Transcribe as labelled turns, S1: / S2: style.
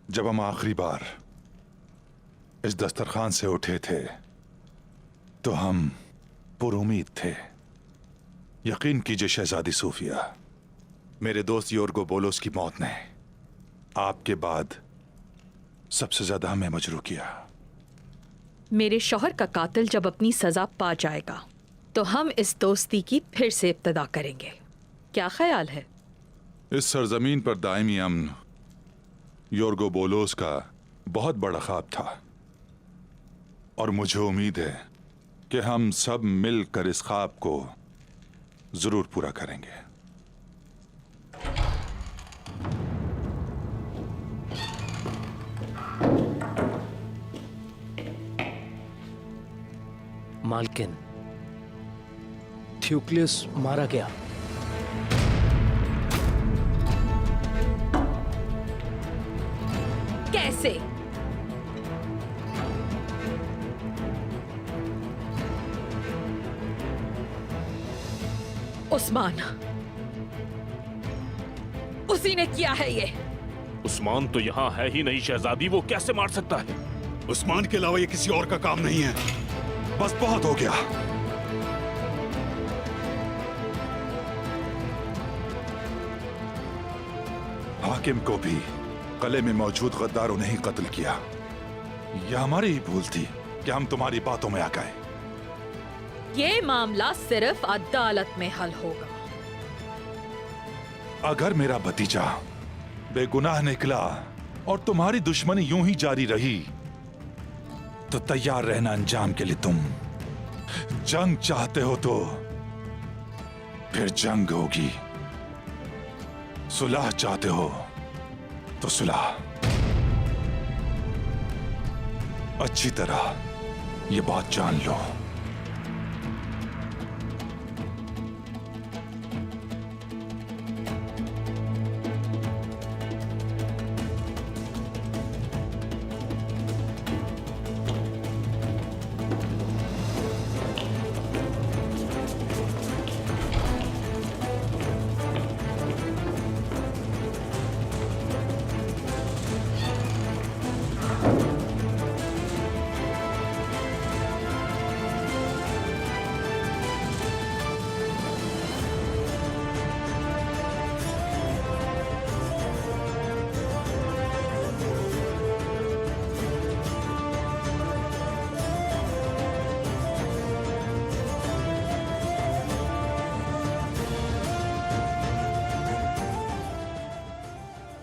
S1: जब हम आखिरी बार इस दस्तरखान से उठे थे तो हम पुरुमीद थे। यकीन कीजिए शहजादी सूफिया, मेरे दोस्त योर्गो बोलोस की मौत ने आपके बाद सबसे ज्यादा हमें मजरूह किया।
S2: मेरे शौहर का कातिल जब अपनी सजा पा जाएगा तो हम इस दोस्ती की फिर से इब्तिदा करेंगे। क्या ख्याल है?
S1: इस सरजमीन पर दायमी अमन योर्गो बोलोस का बहुत बड़ा ख्वाब था और मुझे उम्मीद है कि हम सब मिलकर इस ख्वाब को जरूर पूरा करेंगे।
S3: मालकिन, थ्यूक्लियस मारा गया।
S2: कैसे? उस्मान, उसी ने किया है ये।
S4: उस्मान तो यहाँ है ही नहीं शहजादी, वो कैसे मार सकता है?
S1: उस्मान के अलावा ये किसी और का काम नहीं है। बस बहुत हो गया। हाकिम को भी कले में मौजूद गद्दारों ने ही कत्ल किया। यह हमारी ही भूल थी कि हम तुम्हारी बातों में आ गए।
S2: ये मामला सिर्फ अदालत में हल होगा।
S1: अगर मेरा भतीजा बेगुनाह निकला और तुम्हारी दुश्मनी यूं ही जारी रही तो तैयार रहना अंजाम के लिए। तुम जंग चाहते हो तो फिर जंग होगी, सुलह चाहते हो तो सुलह। अच्छी तरह ये बात जान लो।